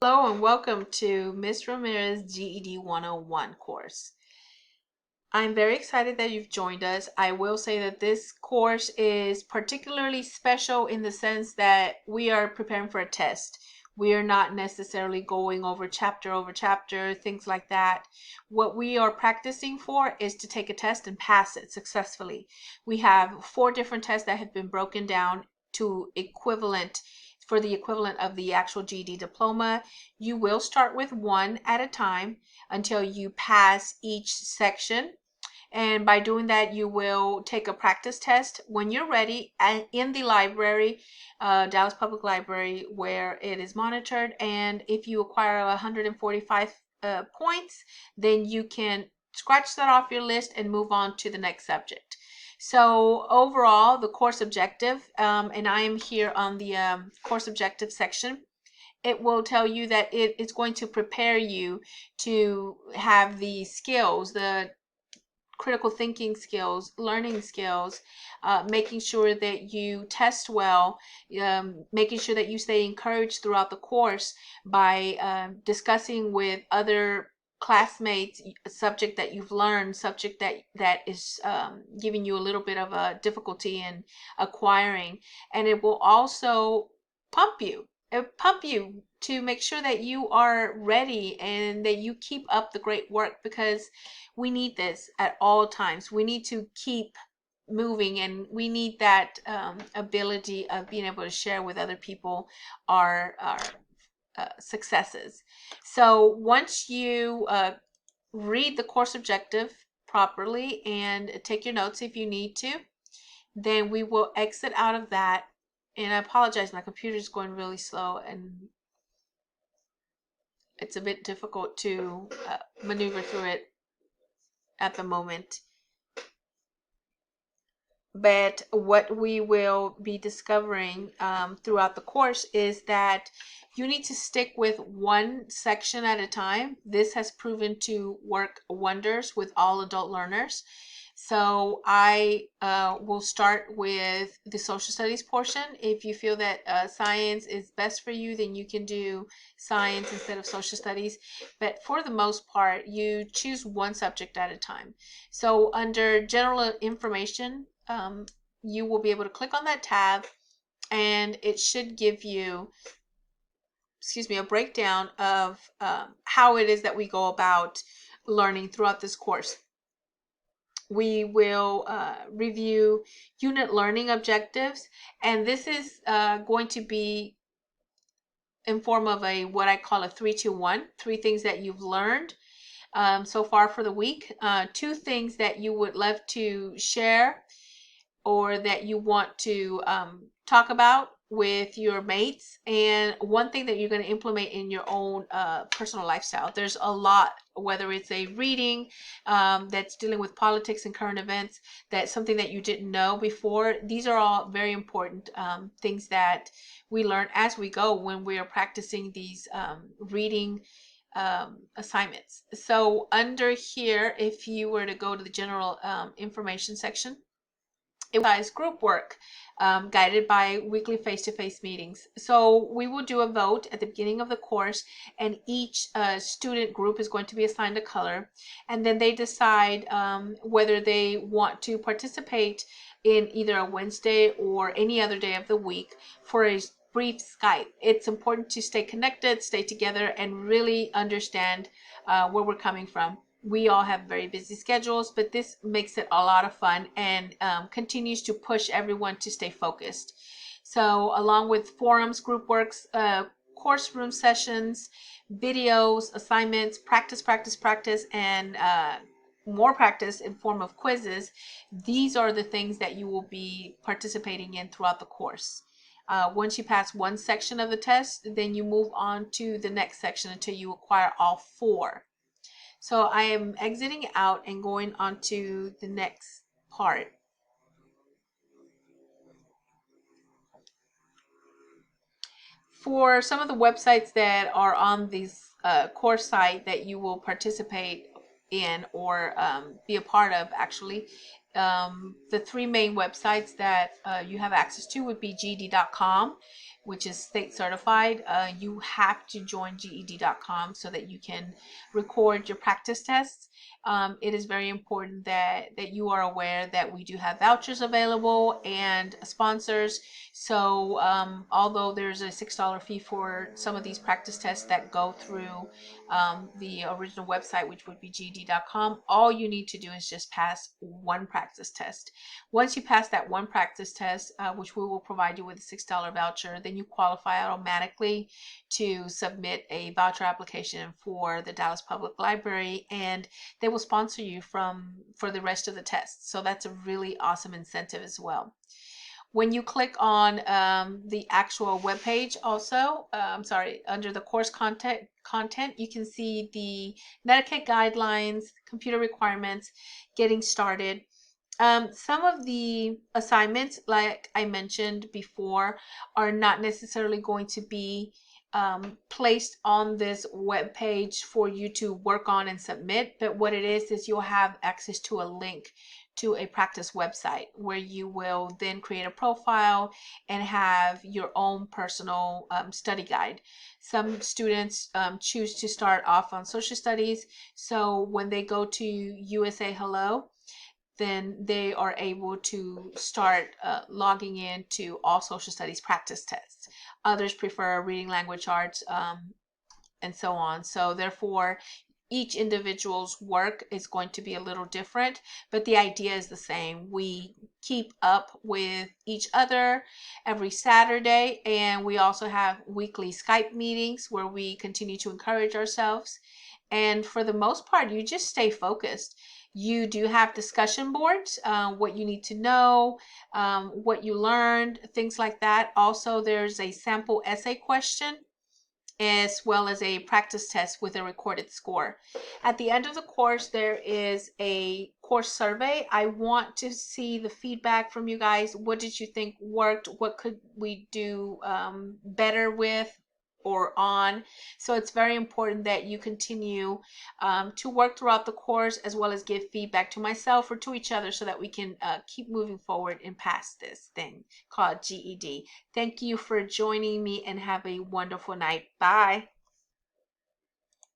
Hello and welcome to Ms. Ramirez's GED 101 course. I'm very excited that you've joined us. I will say that this course is particularly special in the sense that we are preparing for a test. We are not necessarily going over chapter, things like that. What we are practicing for is to take a test and pass it successfully. We have 4 different tests that have been broken down to for the equivalent of the actual GED diploma. You will start with one at a time until you pass each section. And by doing that, you will take a practice test when you're ready in the library, Dallas Public Library, where it is monitored. And if you acquire 145 points, then you can scratch that off your list and move on to the next subject. So overall, the course objective, and I am here on the course objective section, it will tell you that it's going to prepare you to have the skills, the critical thinking skills, learning skills, making sure that you test well, making sure that you stay encouraged throughout the course by discussing with other classmates a subject that you've learned, subject that is giving you a little bit of a difficulty in acquiring. And it will also pump you. Pump you to make sure that you are ready and that you keep up the great work, because we need this at all times. We need to keep moving, and we need that ability of being able to share with other people our successes. So once you read the course objective properly and take your notes if you need to, then we will exit out of that. And I apologize, my computer is going really slow and it's a bit difficult to maneuver through it at the moment. But what we will be discovering throughout the course is that you need to stick with one section at a time. This has proven to work wonders with all adult learners. So I will start with the social studies portion. If you feel that science is best for you, then you can do science instead of social studies. But for the most part, you choose one subject at a time. So under general information, you will be able to click on that tab and it should give you, a breakdown of how it is that we go about learning throughout this course. We will review unit learning objectives, and this is going to be in form of what I call a 3-2-1, 3 things that you've learned so far for the week, 2 things that you would love to share or that you want to talk about with your mates, and 1 thing that you're going to implement in your own personal lifestyle. There's a lot, whether it's a reading that's dealing with politics and current events, that's something that you didn't know before. These are all very important things that we learn as we go when we are practicing these reading assignments. So under here, if you were to go to the general information section, it was group work guided by weekly face-to-face meetings. So we will do a vote at the beginning of the course, and each student group is going to be assigned a color, and then they decide whether they want to participate in either a Wednesday or any other day of the week for a brief Skype. It's important to stay connected, stay together, and really understand where we're coming from. We all have very busy schedules, but this makes it a lot of fun and continues to push everyone to stay focused. So along with forums, group works, course room sessions, videos, assignments, practice, and more practice in form of quizzes, these are the things that you will be participating in throughout the course. Once you pass one section of the test, then you move on to the next section until you acquire all 4. So I am exiting out and going on to the next part. For some of the websites that are on this course site that you will participate in or be a part of, actually, the 3 main websites that you have access to would be GED.com, which is state certified, you have to join GED.com so that you can record your practice tests. It is very important that you are aware that we do have vouchers available and sponsors. So although there's a $6 fee for some of these practice tests that go through the original website, which would be GED.com, all you need to do is just pass one practice test. Once you pass that one practice test, which we will provide you with a $6 voucher, then you qualify automatically to submit a voucher application for the Dallas Public Library, and they will sponsor you for the rest of the tests. So that's a really awesome incentive as well. When you click on the actual web page, also, under the course content, you can see the Medicaid guidelines, computer requirements, getting started. Some of the assignments, like I mentioned before, are not necessarily going to be placed on this web page for you to work on and submit, but what it is you'll have access to a link to a practice website where you will then create a profile and have your own personal study guide. Some students choose to start off on social studies, so when they go to USA Hello, then they are able to start logging into all social studies practice tests. Others prefer reading language arts and so on. So therefore, each individual's work is going to be a little different, but the idea is the same. We keep up with each other every Saturday, and we also have weekly Skype meetings where we continue to encourage ourselves. And for the most part, you just stay focused. You do have discussion boards, what you need to know, what you learned, things like that. Also, there's a sample essay question as well as a practice test with a recorded score. At the end of the course, there is a course survey. I want to see the feedback from you guys. What did you think worked? What could we do better with or on? So it's very important that you continue to work throughout the course, as well as give feedback to myself or to each other, so that we can keep moving forward and past this thing called GED. Thank you for joining me, and have a wonderful night. Bye.